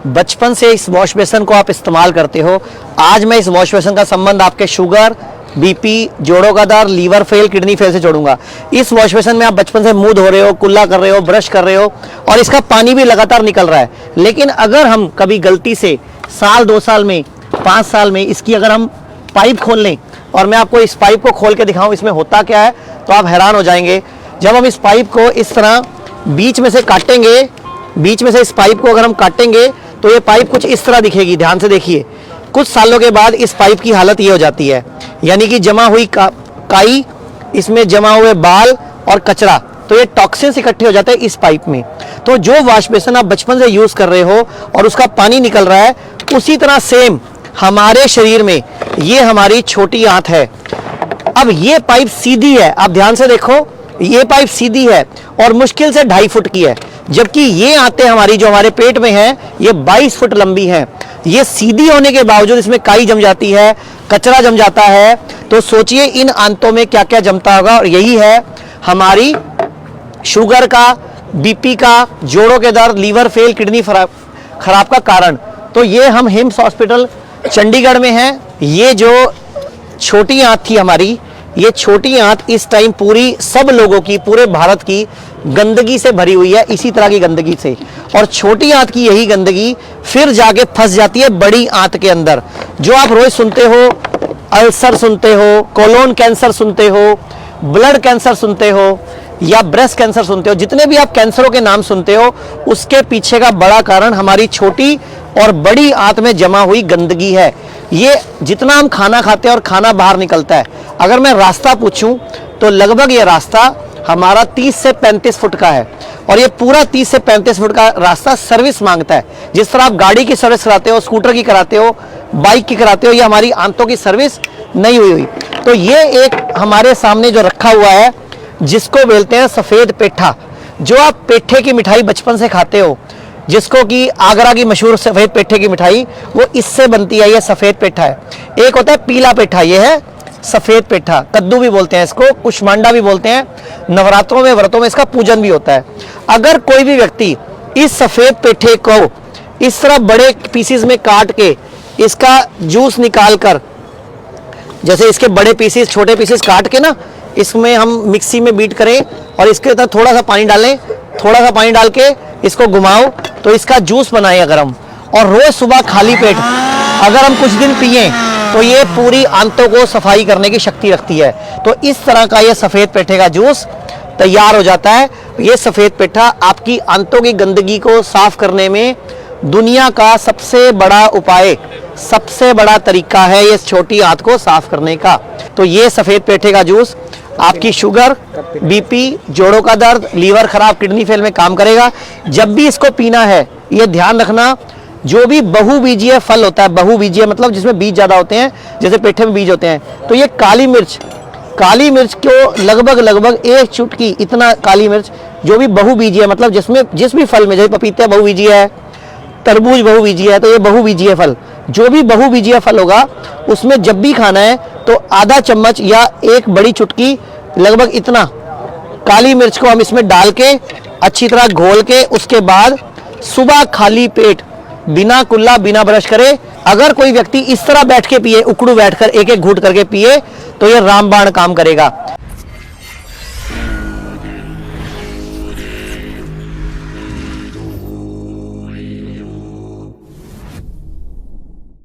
बचपन से इस वॉश बेसन को आप इस्तेमाल करते हो। आज मैं इस वॉश बेसन का संबंध आपके शुगर, बीपी, जोड़ों का दर्द, लीवर फेल, किडनी फेल से जोड़ूंगा। इस वॉश बेसन में आप बचपन से मुंह धो रहे हो, कुल्ला कर रहे हो, ब्रश कर रहे हो और इसका पानी भी लगातार निकल रहा है। लेकिन अगर हम कभी गलती से साल 2 साल में 5 साल में इसकी अगर हम पाइप खोल लें और मैं आपको इस पाइप को खोल के दिखाऊं इसमें होता क्या है, तो आप हैरान हो जाएंगे। जब हम इस पाइप को इस तरह बीच में से काटेंगे, बीच में से इस पाइप को अगर हम काटेंगे तो ये पाइप कुछ इस तरह दिखेगी। ध्यान से देखिए, कुछ सालों के बाद इस पाइप की हालत ये हो जाती है, यानी कि जमा हुई काई, इसमें जमा हुए बाल और कचरा, तो ये टॉक्सिन्स इकट्ठे हो जाते हैं इस पाइप में। तो जो वॉश बेसन आप बचपन से यूज कर रहे हो और उसका पानी निकल रहा है, उसी तरह सेम हमारे शरीर में ये हमारी छोटी आंत है। अब ये पाइप सीधी है, आप ध्यान से देखो, ये पाइप सीधी है और मुश्किल से 2.5 फुट की है, जबकि ये आंतें हमारी जो हमारे पेट में हैं ये 22 फुट लंबी हैं। ये सीधी होने के बावजूद इसमें काई जम जाती है, कचरा जम जाता है। तो सोचिए इन आंतों में क्या क्या जमता होगा, और यही है हमारी शुगर का, बीपी का, जोड़ों के दर्द, लीवर फेल, किडनी खराब का कारण। तो ये हम हिम्स हॉस्पिटल चंडीगढ़ में हैं। ये जो छोटी आंत थी हमारी, ये छोटी आंत इस टाइम पूरी सब लोगों की, पूरे भारत की गंदगी से भरी हुई है, इसी तरह की गंदगी से। और छोटी आंत की यही गंदगी फिर जाके फंस जाती है बड़ी आंत के अंदर। जो आप रोज सुनते हो, अल्सर सुनते हो, कोलोन कैंसर सुनते हो, ब्लड कैंसर सुनते हो या ब्रेस्ट कैंसर सुनते हो, जितने भी आप कैंसरों के नाम सुनते हो, उसके पीछे का बड़ा कारण हमारी छोटी और बड़ी आंत में जमा हुई गंदगी है। ये जितना हम खाना खाते हैं और खाना बाहर निकलता है, अगर मैं रास्ता पूछूं तो लगभग ये रास्ता हमारा 30 से 35 फुट का है, और ये पूरा 30 से 35 फुट का रास्ता सर्विस मांगता है। जिस तरह आप गाड़ी की सर्विस कराते हो, स्कूटर की कराते हो, बाइक की कराते हो, ये हमारी आंतों की सर्विस नहीं हुई। तो ये एक हमारे सामने जो रखा हुआ है, जिसको बोलते हैं सफेद पेठा। जो आप पेठे की मिठाई बचपन से खाते हो, जिसको कि आगरा की मशहूर सफेद पेठे की मिठाई, वो इससे बनती है। ये सफेद पेठा है। एक होता है पीला पेठा, ये है सफेद पेठा, कद्दू भी बोलते हैं इसको, कुष्मांडा भी बोलते हैं। नवरात्रों में, व्रतों में इसका पूजन भी होता है। अगर कोई भी व्यक्ति इस सफेद पेठे को इस तरह बड़े पीसेस में काट के इसका जूस निकाल कर, जैसे इसके बड़े पीसेस, छोटे पीसेस काट के ना, इसमें हम मिक्सी में बीट करें और इसके अंदर थोड़ा सा पानी डालें, थोड़ा सा पानी डाल के इसको घुमाओ तो इसका जूस बनाएं अगर हम, और रोज सुबह खाली पेट अगर हम कुछ दिन पिए तो ये पूरी आंतों को सफाई करने की शक्ति रखती है। तो इस तरह का ये सफेद पेठे का जूस तैयार हो जाता है। ये सफेद पेठा आपकी आंतों की गंदगी को साफ करने में दुनिया का सबसे बड़ा उपाय, सबसे बड़ा तरीका है ये छोटी आंत को साफ करने का। तो ये सफेद पेठे का जूस आपकी शुगर, बीपी, जोड़ों का दर्द, लीवर खराब, किडनी फेल में काम करेगा। जब भी इसको पीना है, ये ध्यान रखना, जो भी बहुबीजीय फल होता है, बहुबीजीय मतलब जिसमें बीज ज्यादा होते हैं, जैसे पेठे में बीज होते हैं, तो ये काली मिर्च को लगभग 1 चुटकी इतना काली मिर्च, जो भी बहुबीजीय मतलब जिसमें जिस भी फल में, जैसे पपीते बहुबीजीय है, तरबूज बहुबीजीय है, तो ये बहुबीजीय फल, जो भी बहुबीजीय फल होगा उसमें जब भी खाना है तो आधा चम्मच या 1 बड़ी चुटकी, लगभग इतना काली मिर्च को हम इसमें डाल के अच्छी तरह घोल के, उसके बाद सुबह खाली पेट बिना कुल्ला, बिना ब्रश करे, अगर कोई व्यक्ति इस तरह बैठ के पिए, उकड़ू बैठकर एक एक घूंट करके पिए, तो ये रामबाण काम करेगा।